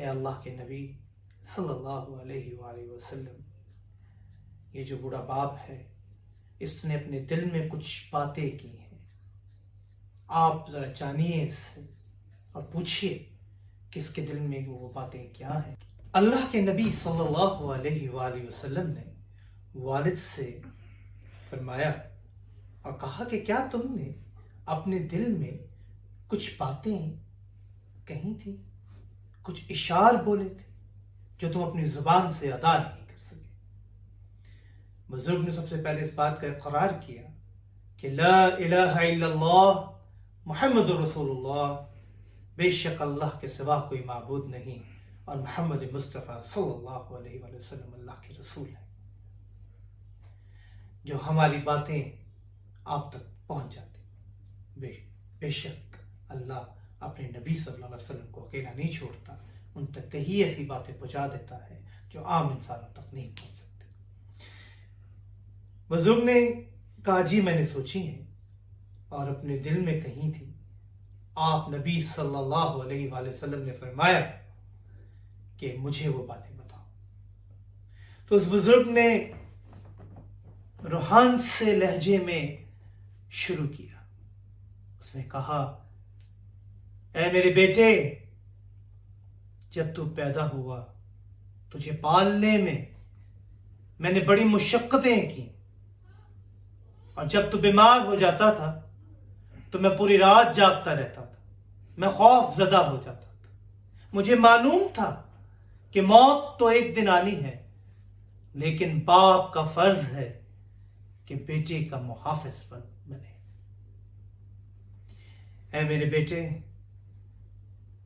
اے اللہ کے نبی صلی اللہ علیہ وآلہ وسلم، یہ جو بوڑھا باپ ہے اس نے اپنے دل میں کچھ باتیں کی ہیں، آپ ذرا جانیے اس سے اور پوچھیے کہ اس کے دل میں وہ باتیں کیا ہیں۔ اللہ کے نبی صلی اللہ علیہ وآلہ وسلم نے والد سے فرمایا اور کہا کہ کیا تم نے اپنے دل میں کچھ باتیں کہی تھی، کچھ اشعار بولے تھے جو تم اپنی زبان سے ادا نہیں کر سکے؟ بزرگ نے سب سے پہلے اس بات کا اقرار کیا کہ لا الہ الا اللہ محمد رسول اللہ، بے شک اللہ کے سوا کوئی معبود نہیں اور محمد مصطفیٰ صلی اللہ علیہ وآلہ وسلم اللہ کے رسول ہے۔ جو ہماری باتیں آپ تک پہنچ جاتی، بے شک اللہ اپنے نبی صلی اللہ علیہ وسلم کو اکیلا نہیں چھوڑتا، ان تک کئی ایسی باتیں پہنچا دیتا ہے جو عام انسانوں تک نہیں پہنچ سکتے۔ بزرگ نے کہا جی میں نے سوچی ہیں اور اپنے دل میں کہی تھی۔ آپ نبی صلی اللہ علیہ وآلہ وسلم نے فرمایا کہ مجھے وہ باتیں بتاؤ۔ تو اس بزرگ نے روحان سے لہجے میں شروع کیا۔ اس نے کہا اے میرے بیٹے، جب تو پیدا ہوا تجھے پالنے میں نے بڑی مشقتیں کی، اور جب تو بیمار ہو جاتا تھا تو میں پوری رات جاگتا رہتا تھا، میں خوف زدہ ہو جاتا تھا۔ مجھے معلوم تھا کہ موت تو ایک دن آنی ہے، لیکن باپ کا فرض ہے کہ بیٹے کا محافظ بنے۔ اے میرے بیٹے،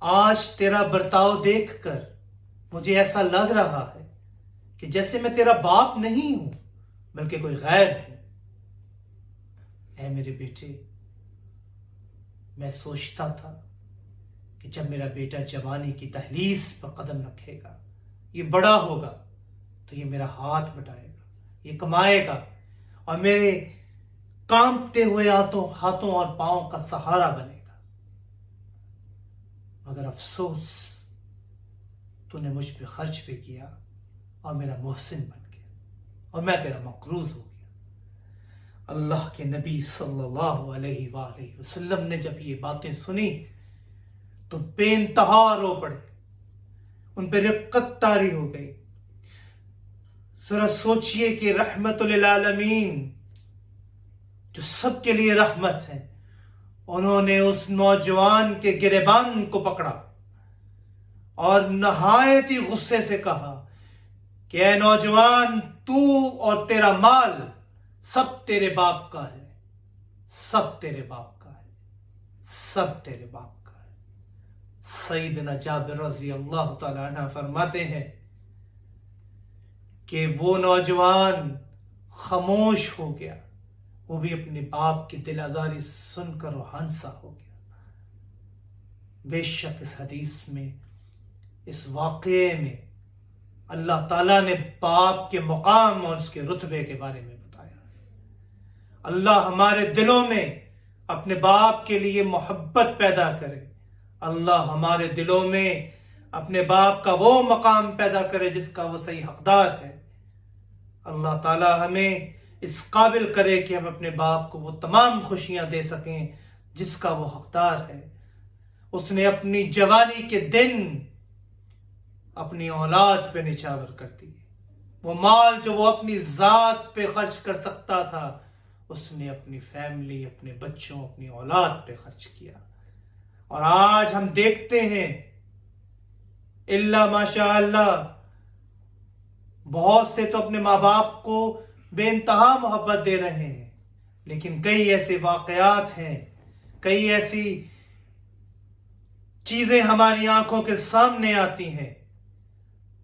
آج تیرا برتاؤ دیکھ کر مجھے ایسا لگ رہا ہے کہ جیسے میں تیرا باپ نہیں ہوں بلکہ کوئی غیر ہوں۔ اے میرے بیٹے، میں سوچتا تھا کہ جب میرا بیٹا جوانی کی دہلیز پر قدم رکھے گا، یہ بڑا ہوگا تو یہ میرا ہاتھ بٹائے گا، یہ کمائے گا اور میرے کانپتے ہوئے ہاتھوں اور پاؤں کا سہارا بنے گا۔ مگر افسوس، تو نے مجھ پہ خرچ بھی کیا اور میرا محسن بن گیا اور میں تیرا مقروض ہو گیا۔ اللہ کے نبی صلی اللہ علیہ وآلہ وسلم نے جب یہ باتیں سنی تو بے انتہا رو پڑے، ان پہ رقت طاری ہو گئی۔ ذرا سوچئے کہ رحمت للعالمین جو سب کے لیے رحمت ہے، انہوں نے اس نوجوان کے گریبان کو پکڑا اور نہایت ہی غصے سے کہا کہ اے نوجوان، تو اور تیرا مال سب تیرے باپ کا ہے، سب تیرے باپ کا ہے، سب تیرے باپ کا ہے۔ سیدنا جابر رضی اللہ تعالی عنہ فرماتے ہیں کہ وہ نوجوان خاموش ہو گیا، وہ بھی اپنے باپ کی دل آزاری سن کر روحان سا ہو گیا۔ بے شک اس حدیث میں، اس واقعے میں اللہ تعالیٰ نے باپ کے مقام اور اس کے رتبے کے بارے میں بتایا۔ اللہ ہمارے دلوں میں اپنے باپ کے لیے محبت پیدا کرے، اللہ ہمارے دلوں میں اپنے باپ کا وہ مقام پیدا کرے جس کا وہ صحیح حقدار ہے۔ اللہ تعالی ہمیں اس قابل کرے کہ ہم اپنے باپ کو وہ تمام خوشیاں دے سکیں جس کا وہ حقدار ہے۔ اس نے اپنی جوانی کے دن اپنی اولاد پہ نچھاور کر دی۔ وہ مال جو وہ اپنی ذات پہ خرچ کر سکتا تھا، اس نے اپنی فیملی، اپنے بچوں، اپنی اولاد پہ خرچ کیا۔ اور آج ہم دیکھتے ہیں الا ماشاء اللہ، بہت سے تو اپنے ماں باپ کو بے انتہا محبت دے رہے ہیں، لیکن کئی ایسے واقعات ہیں، کئی ایسی چیزیں ہماری آنکھوں کے سامنے آتی ہیں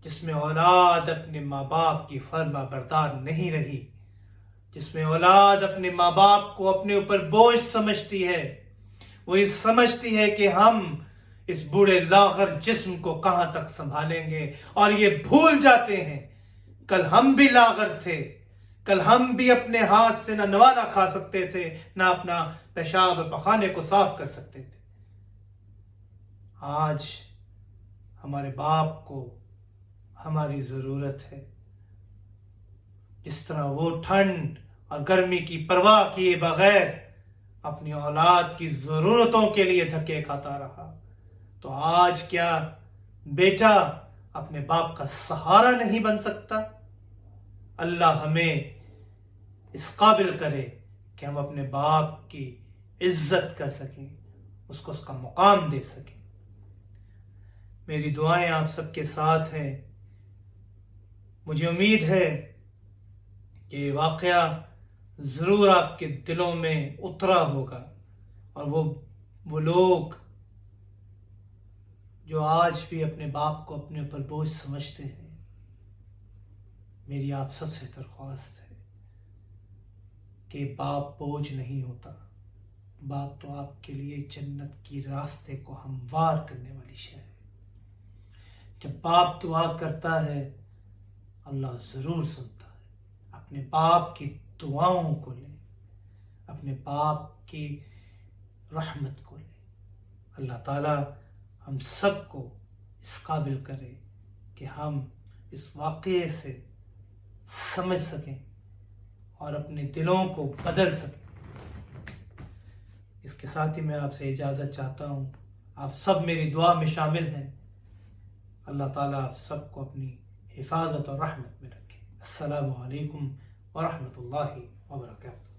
جس میں اولاد اپنے ماں باپ کی فرما بردار نہیں رہی، جس میں اولاد اپنے ماں باپ کو اپنے اوپر بوجھ سمجھتی ہے۔ وہ یہ سمجھتی ہے کہ ہم اس بوڑھے لاغر جسم کو کہاں تک سنبھالیں گے، اور یہ بھول جاتے ہیں کل ہم بھی لاغر تھے، کل ہم بھی اپنے ہاتھ سے نہ نوالا کھا سکتے تھے، نہ اپنا پیشاب پخانے کو صاف کر سکتے تھے۔ آج ہمارے باپ کو ہماری ضرورت ہے، جس طرح وہ ٹھنڈ اور گرمی کی پرواہ کیے بغیر اپنی اولاد کی ضرورتوں کے لیے دھکے کھاتا رہا، تو آج کیا بیٹا اپنے باپ کا سہارا نہیں بن سکتا؟ اللہ ہمیں اس قابل کرے کہ ہم اپنے باپ کی عزت کر سکیں، اس کو اس کا مقام دے سکیں۔ میری دعائیں آپ سب کے ساتھ ہیں۔ مجھے امید ہے کہ یہ واقعہ ضرور آپ کے دلوں میں اترا ہوگا، اور وہ لوگ جو آج بھی اپنے باپ کو اپنے اوپر بوجھ سمجھتے ہیں، میری آپ سب سے درخواست ہے کہ باپ بوجھ نہیں ہوتا، باپ تو آپ کے لیے جنت کی راستے کو ہموار کرنے والی شے ہے۔ جب باپ دعا کرتا ہے اللہ ضرور سنتا ہے۔ اپنے باپ کی دعاؤں کو لیں، اپنے باپ کی رحمت کو لیں۔ اللہ تعالیٰ ہم سب کو اس قابل کرے کہ ہم اس واقعے سے سمجھ سکیں اور اپنے دلوں کو بدل سکیں۔ اس کے ساتھ ہی میں آپ سے اجازت چاہتا ہوں۔ آپ سب میری دعا میں شامل ہیں۔ اللہ تعالیٰ آپ سب کو اپنی حفاظت اور رحمت میں رکھے۔ السلام علیکم ورحمۃ اللہ وبرکاتہ۔